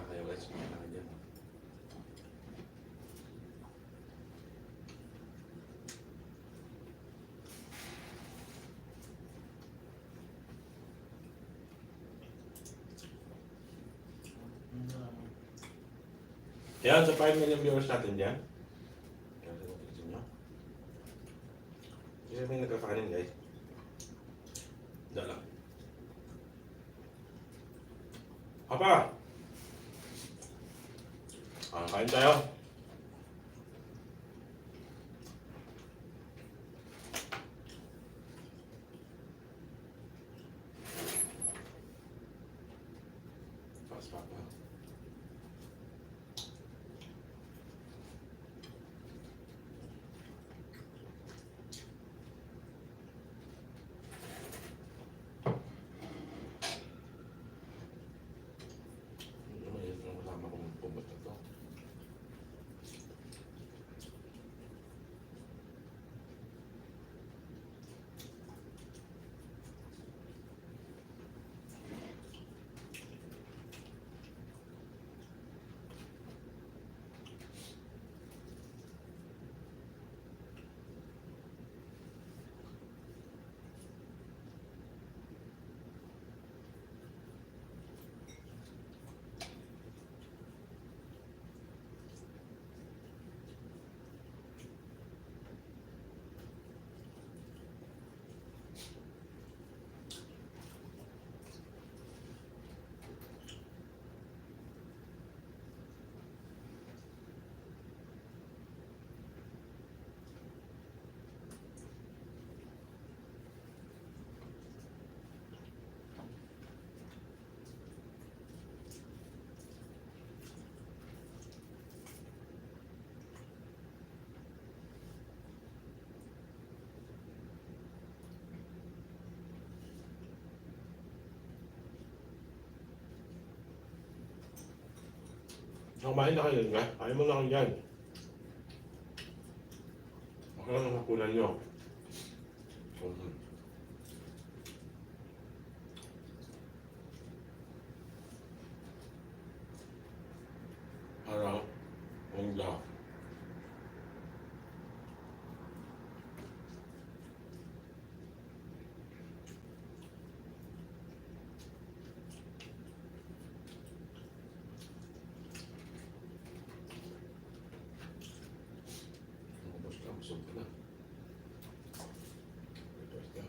Kayo guys, kumakain dyan. Yan, sa 5 million viewers natin dyan. Yan, sa picture nyo. Kasi may nagkakanin guys. Dala. Papa! Kain tayo. Pas papa. Kasama kong pumunta to. Kumain na kayo, nga? Kain mo na kayo dyan. Baka lang ang hapunan nyo. Araw, ang lahat. Ano? Ito, isda.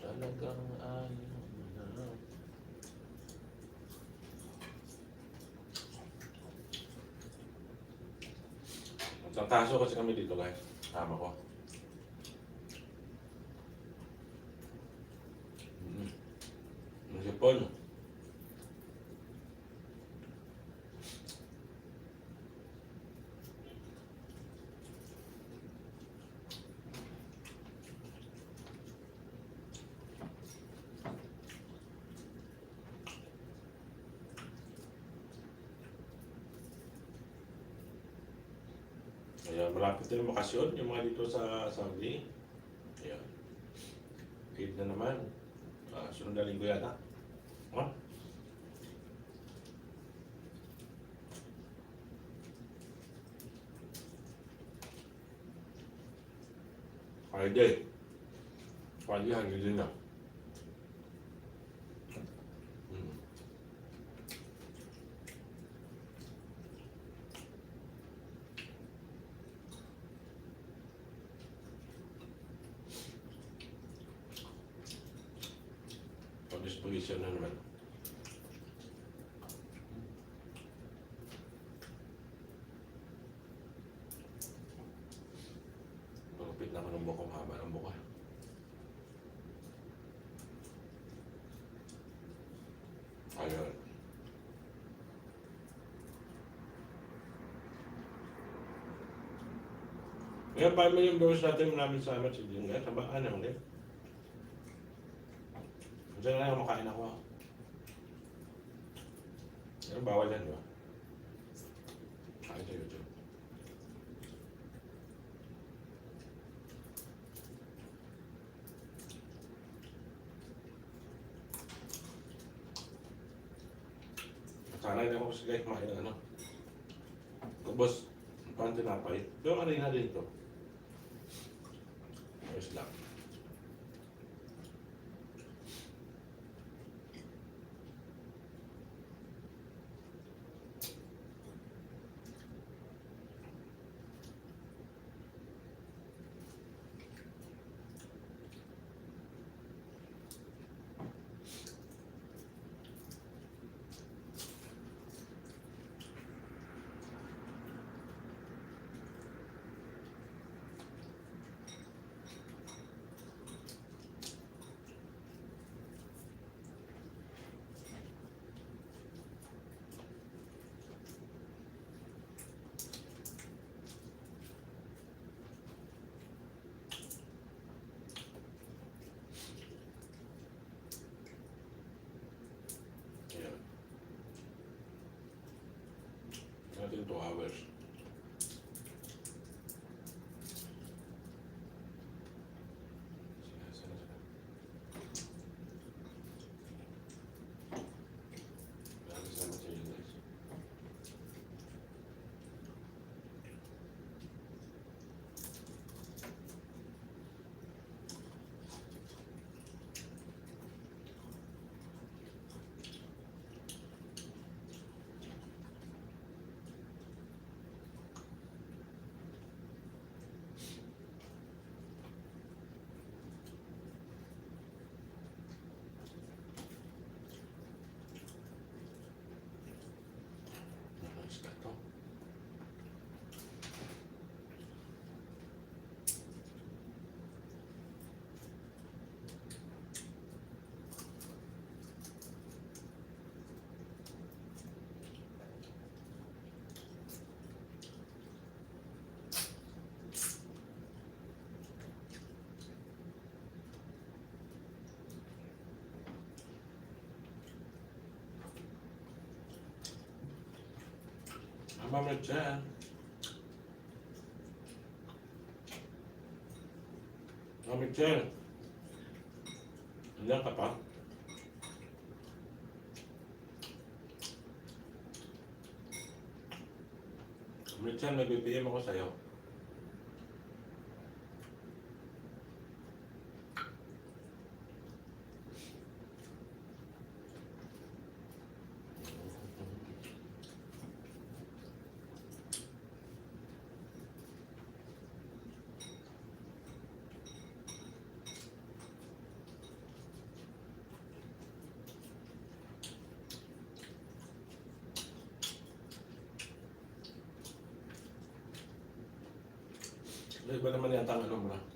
Talagang ayaw na. Magtataso kasi kami dito guys. Tama ko. Ang sipon. Ayan, malapit na yung bakasyon, yung mga dito sa Saudi. Ayan. Eid na naman. Sunod na linggo yata. Ha? Friday. Friday din na. Disposition na naman. Malapit na ako ng buko, mahaba ng buko. Ayun. Ngayon, 5 million viewers natin, maraming salamat sa inyo. Ngayon, sabaan na ulit. Diyan na lang makain ako. Ano, bawal yan, di ba? Kain sa YouTube. Sanay na ako kasi guys kumain ng ano. Tapos, parang tinapay. Pero ano yung dito? Ayos lang. Natin 2 hours. Maraming salamat sa inyo guys. Mama Jan. Mama Jan. Nandiyan ka pa? Mama Jan, may BBM ako sa'yo. Iba naman yata ang ano mo na.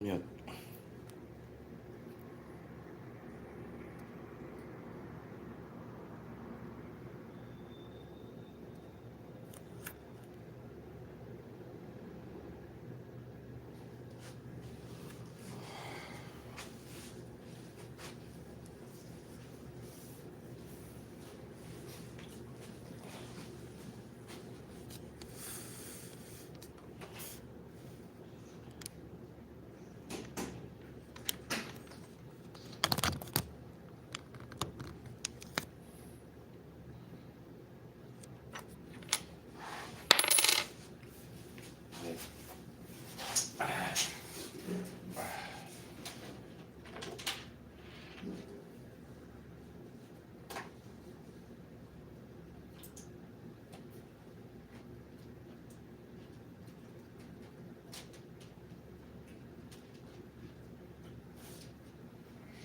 Yun.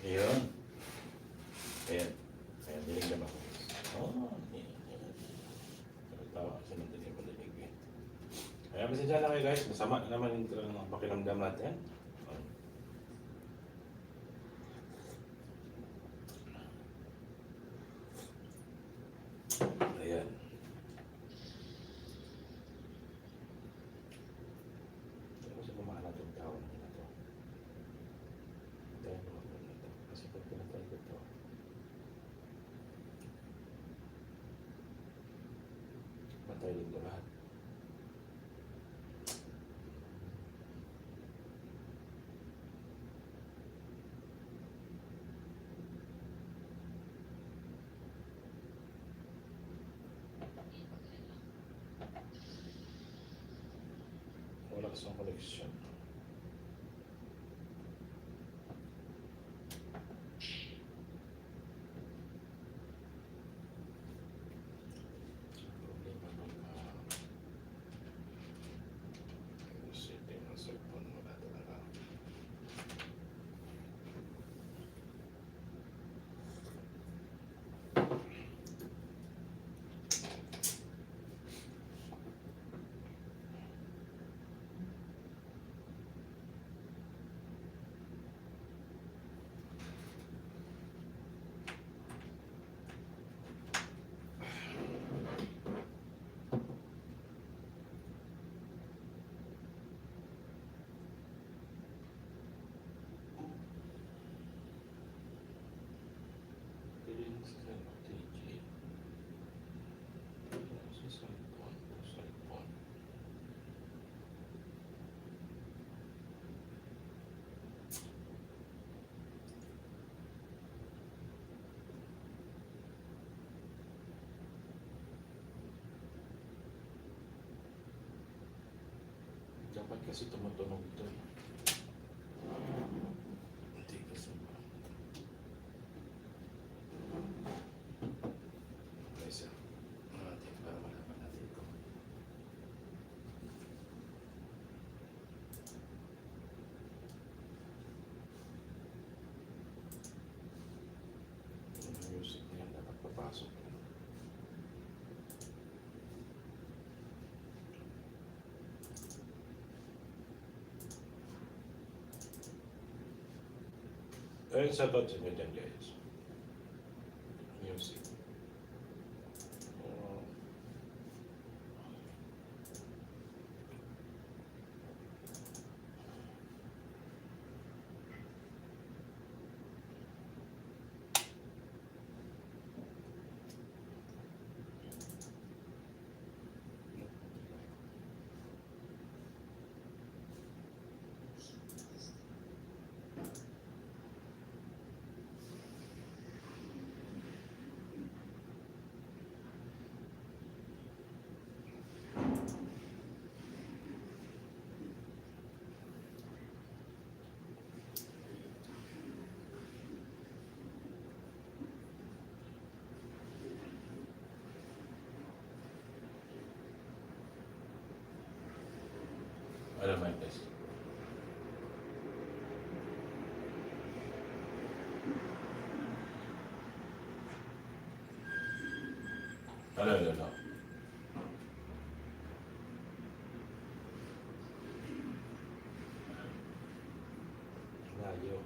Ayun. Ayan. Ayan, dinig naman ako. Oh, ayan. Tawa kasi ng dinig ko dinig eh. Kaya basta dyan lang kayo guys, masama naman yung pakiramdam natin. Ayan. Kasi kumakalat yung tawag na ito. Tayo naman po nito. Kasi pag pinatay ko ito, matay din ko lahat. Wala kasang koleksyon. Problema ng setting ng cellphone mo na talaga. Feelings and TG. Sa cellphone. Dapat kasi tumutunog ito eh. Hindi kasi ba? Guys, natin para malaman natin ito. Yung music na yan dapat papasok. Ayun sa thoughts nyo dyan guys. Music. Ano naman guys? Ano. tayo.